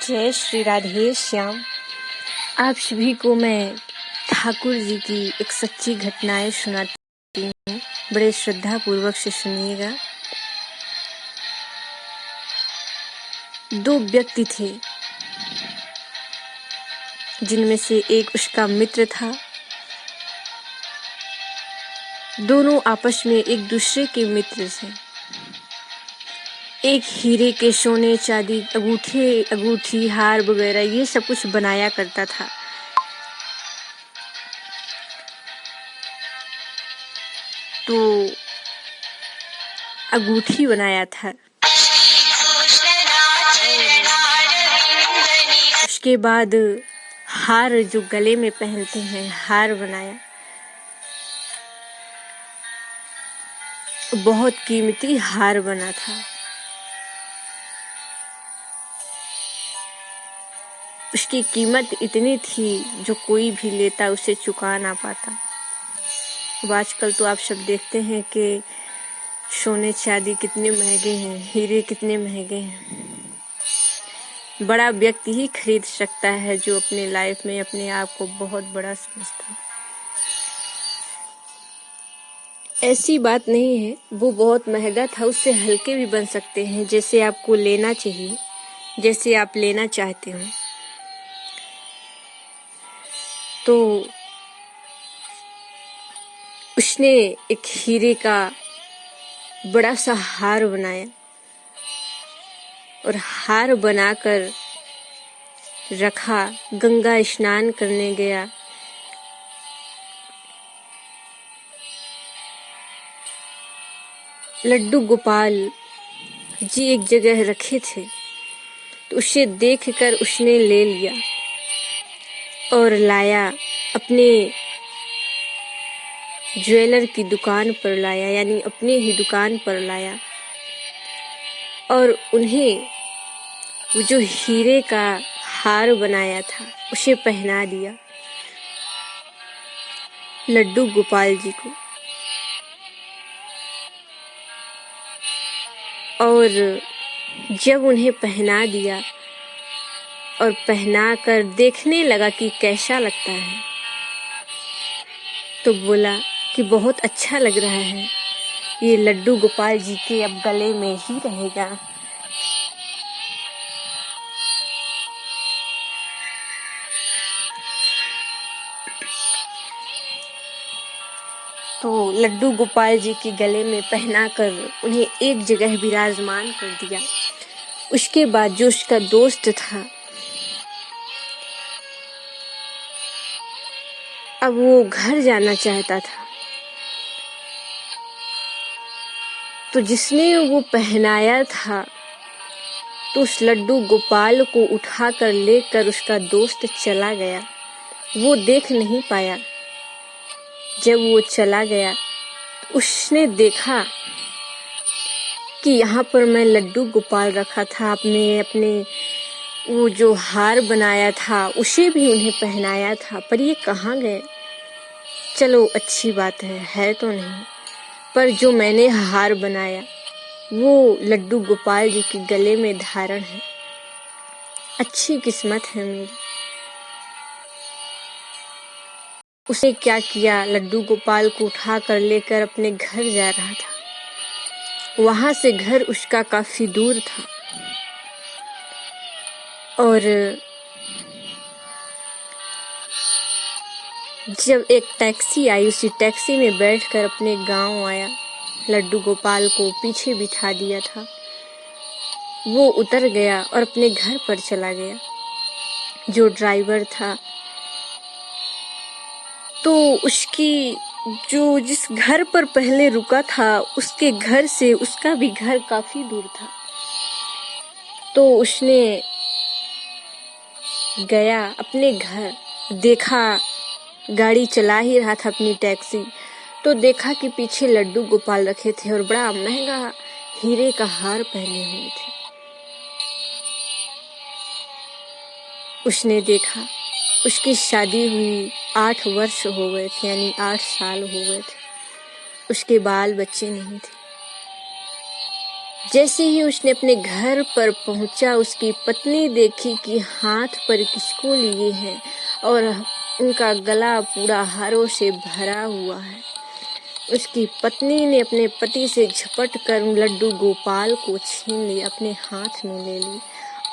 जय श्री राधे श्याम। आप सभी को मैं ठाकुर जी की एक सच्ची घटनाएं सुनाती हूँ, बड़े श्रद्धा पूर्वक से सुनिएगा। दो व्यक्ति थे, जिनमें से एक उसका मित्र था। दोनों आपस में एक दूसरे के मित्र थे। एक हीरे के सोने चांदी अंगूठी हार वगैरह ये सब कुछ बनाया करता था। तो अंगूठी बनाया था। उसके बाद हार जो गले में पहनते हैं, हार बनाया। बहुत कीमती हार बना था। उसकी कीमत इतनी थी जो कोई भी लेता उसे चुका ना पाता। अब आजकल तो आप सब देखते हैं कि सोने चांदी कितने महंगे हैं, हीरे कितने महंगे हैं। बड़ा व्यक्ति ही खरीद सकता है जो अपने लाइफ में अपने आप को बहुत बड़ा समझता है। ऐसी बात नहीं है, वो बहुत महंगा था, उससे हल्के भी बन सकते हैं, जैसे आपको लेना चाहिए, जैसे आप लेना चाहते हो। तो उसने एक हीरे का बड़ा सा हार बनाया और हार बनाकर रखा। गंगा स्नान करने गया। लड्डू गोपाल जी एक जगह रखे थे, तो उसे देखकर उसने ले लिया और लाया, अपने ज्वेलर की दुकान पर लाया, यानी अपने ही दुकान पर लाया और उन्हें वो जो हीरे का हार बनाया था उसे पहना दिया लड्डू गोपाल जी को। और जब उन्हें पहना दिया और पहना कर देखने लगा कि कैसा लगता है, तो बोला कि बहुत अच्छा लग रहा है, ये लड्डू गोपाल जी के अब गले में ही रहेगा। तो लड्डू गोपाल जी के गले में पहनाकर उन्हें एक जगह विराजमान कर दिया। उसके बाद जो उसका दोस्त था, अब वो घर जाना चाहता था। तो जिसने वो पहनाया था, तो उस लड्डू गोपाल को उठाकर लेकर उसका दोस्त चला गया। वो देख नहीं पाया। जब वो चला गया तो उसने देखा कि यहाँ पर मैं लड्डू गोपाल रखा था, अपने वो जो हार बनाया था उसे भी उन्हें पहनाया था, पर ये कहाँ गए। चलो अच्छी बात है तो नहीं, पर जो मैंने हार बनाया वो लड्डू गोपाल जी के गले में धारण है। अच्छी किस्मत है मेरी। उसे क्या किया, लड्डू गोपाल को उठा कर लेकर अपने घर जा रहा था। वहां से घर उसका काफी दूर था और जब एक टैक्सी आई, उसी टैक्सी में बैठकर अपने गांव आया। लड्डू गोपाल को पीछे बिठा दिया था। वो उतर गया और अपने घर पर चला गया। जो ड्राइवर था, तो उसकी जो जिस घर पर पहले रुका था, उसके घर से उसका भी घर काफी दूर था। तो उसने गया अपने घर, देखा, गाड़ी चला ही रहा था अपनी टैक्सी, तो देखा कि पीछे लड्डू गोपाल रखे थे और बड़ा महंगा हीरे का हार पहने हुए थे। उसने देखा, उसकी शादी हुई 8 वर्ष हो गए थे, यानी 8 साल हो गए थे। उसके बाल बच्चे नहीं थे। जैसे ही उसने अपने घर पर पहुंचा, उसकी पत्नी देखी कि हाथ पर किसको लिए हैं और उनका गला पूरा हारों से भरा हुआ है। उसकी पत्नी ने अपने पति से झपट कर लड्डू गोपाल को छीन लिया, अपने हाथ में ले ली।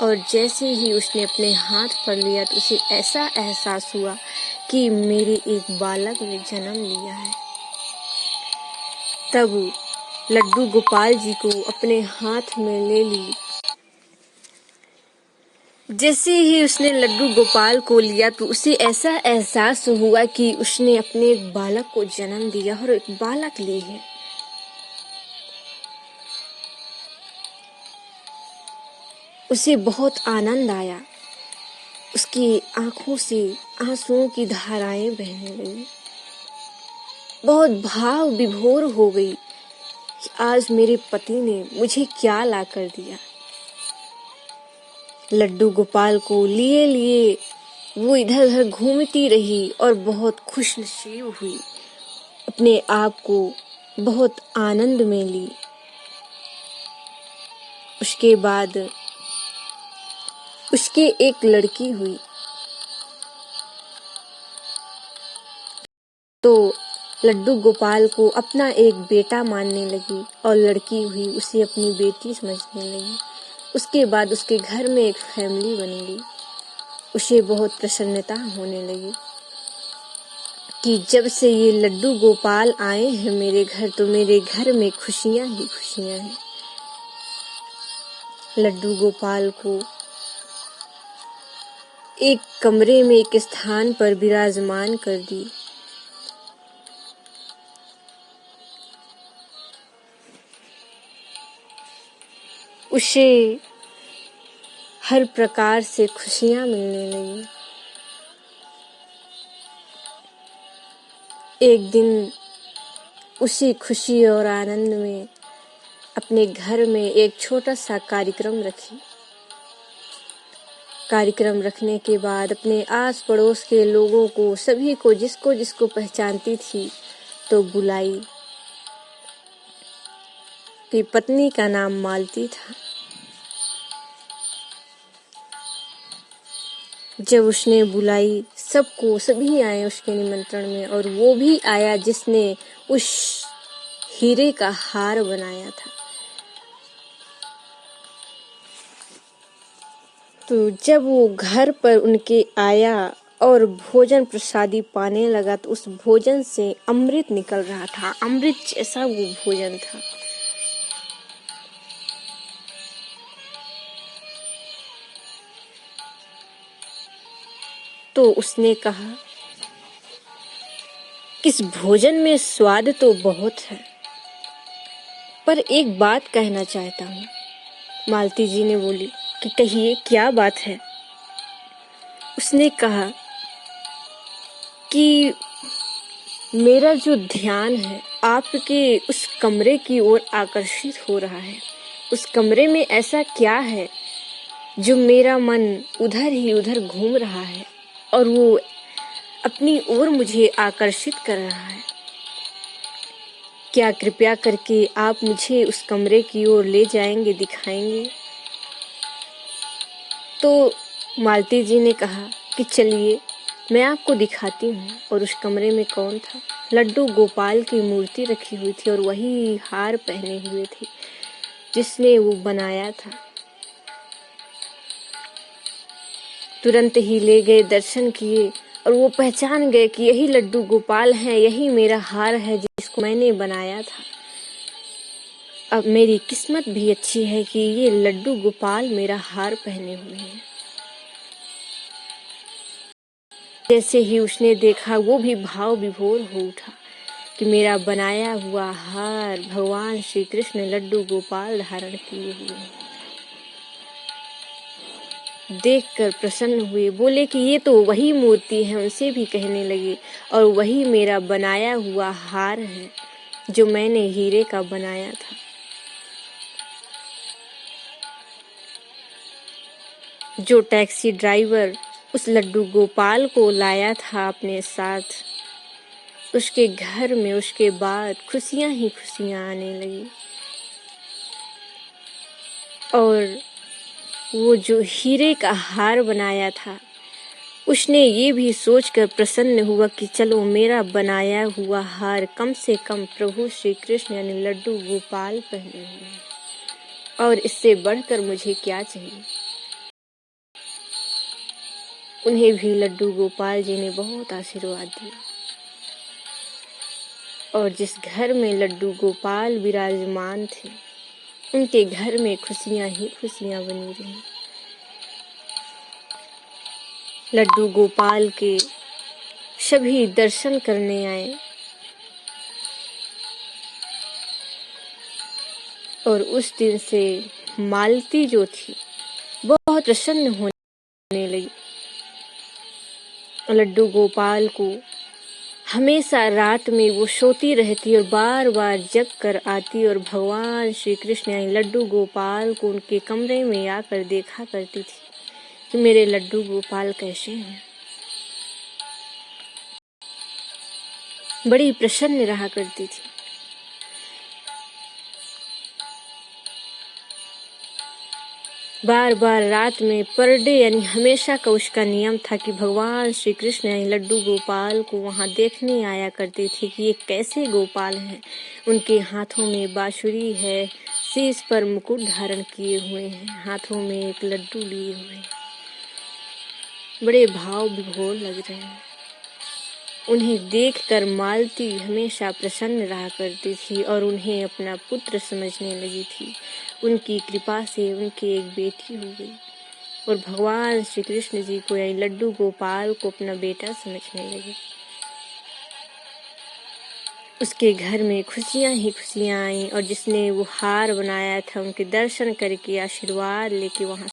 और जैसे ही उसने अपने हाथ पर लिया तो उसे ऐसा एहसास हुआ कि मेरे एक बालक ने जन्म लिया है। तब लड्डू गोपाल जी को अपने हाथ में ले ली। जैसे ही उसने लड्डू गोपाल को लिया तो उसे ऐसा एहसास हुआ कि उसने अपने एक बालक को जन्म दिया और एक बालक ली है। उसे बहुत आनंद आया। उसकी आंखों से आंसुओं की धाराएं बहने लगी। बहुत भाव विभोर हो गई कि आज मेरे पति ने मुझे क्या ला कर दिया। लड्डू गोपाल को लिए लिए वो इधर उधर घूमती रही और बहुत खुशनसीब हुई, अपने आप को बहुत आनंद में ली। उसके बाद उसके एक लड़की हुई। तो लड्डू गोपाल को अपना एक बेटा मानने लगी और लड़की हुई उसे अपनी बेटी समझने लगी। उसके बाद उसके घर में एक फैमिली बनेगी। उसे बहुत प्रसन्नता होने लगी कि जब से ये लड्डू गोपाल आए हैं मेरे घर, तो मेरे घर में खुशियां ही खुशियां हैं। लड्डू गोपाल को एक कमरे में एक स्थान पर विराजमान कर दी। उसे हर प्रकार से खुशियां मिलने लगी। एक दिन उसी खुशी और आनंद में अपने घर में एक छोटा सा कार्यक्रम रखी। कार्यक्रम रखने के बाद अपने आस पड़ोस के लोगों को, सभी को, जिसको जिसको पहचानती थी तो बुलाई। कि पत्नी का नाम मालती था। जब उसने बुलाई सबको, सभी आए उसके निमंत्रण में, और वो भी आया जिसने उस हीरे का हार बनाया था। तो जब वो घर पर उनके आया और भोजन प्रसादी पाने लगा तो उस भोजन से अमृत निकल रहा था। अमृत जैसा वो भोजन था। तो उसने कहा, इस भोजन में स्वाद तो बहुत है, पर एक बात कहना चाहता हूँ। मालती जी ने बोली कि कहिए, क्या बात है? उसने कहा कि मेरा जो ध्यान है आपके उस कमरे की ओर आकर्षित हो रहा है। उस कमरे में ऐसा क्या है जो मेरा मन उधर ही उधर घूम रहा है और वो अपनी ओर मुझे आकर्षित कर रहा है। क्या कृपया करके आप मुझे उस कमरे की ओर ले जाएंगे, दिखाएंगे? तो मालती जी ने कहा कि चलिए मैं आपको दिखाती हूँ। और उस कमरे में कौन था? लड्डू गोपाल की मूर्ति रखी हुई थी और वही हार पहने हुए थे जिसने वो बनाया था। तुरंत ही ले गए, दर्शन किए और वो पहचान गए कि यही लड्डू गोपाल है, यही मेरा हार है जिसको मैंने बनाया था। अब मेरी किस्मत भी अच्छी है कि ये लड्डू गोपाल मेरा हार पहने हुए हैं। जैसे ही उसने देखा वो भी भाव विभोर हो उठा कि मेरा बनाया हुआ हार भगवान श्री कृष्ण लड्डू गोपाल धारण किए हुए हैं। देखकर प्रसन्न हुए, बोले कि ये तो वही मूर्ति है। उनसे भी कहने लगे, और वही मेरा बनाया हुआ हार है जो मैंने हीरे का बनाया था। जो टैक्सी ड्राइवर उस लड्डू गोपाल को लाया था अपने साथ, उसके घर में उसके बाद खुशियां ही खुशियां आने लगी। और वो जो हीरे का हार बनाया था, उसने ये भी सोचकर प्रसन्न हुआ कि चलो मेरा बनाया हुआ हार कम से कम प्रभु श्री कृष्ण यानी लड्डू गोपाल पहने हुए हैं, और इससे बढ़कर मुझे क्या चाहिए। उन्हें भी लड्डू गोपाल जी ने बहुत आशीर्वाद दिया, और जिस घर में लड्डू गोपाल विराजमान थे, उनके घर में खुशियां ही खुशियां बनी रही। लड्डू गोपाल के सभी दर्शन करने आए, और उस दिन से मालती जो थी बहुत प्रसन्न होने लगी। लड्डू गोपाल को हमेशा रात में वो सोती रहती और बार बार जग कर आती, और भगवान श्री कृष्ण यानी लड्डू गोपाल को उनके कमरे में आकर देखा करती थी कि मेरे लड्डू गोपाल कैसे हैं। बड़ी प्रसन्न रहा करती थी। बार बार रात में पर डे यानी हमेशा का उसका नियम था कि भगवान श्री कृष्ण यानी लड्डू गोपाल को वहां देखने आया करती थी कि ये कैसे गोपाल हैं। उनके हाथों में बांसुरी है, शीश पर मुकुट धारण किए हुए हैं, हाथों में एक लड्डू लिए हुए हैं, बड़े भाव विभोर लग रहे हैं। उन्हें देखकर मालती हमेशा प्रसन्न रहा करती थी और उन्हें अपना पुत्र समझने लगी थी। उनकी कृपा से उनकी एक बेटी हो गई, और भगवान श्री कृष्ण जी को यानी लड्डू गोपाल को अपना बेटा समझने लगी। उसके घर में खुशियां ही खुशियां आईं, और जिसने वो हार बनाया था उनके दर्शन करके आशीर्वाद लेके वहां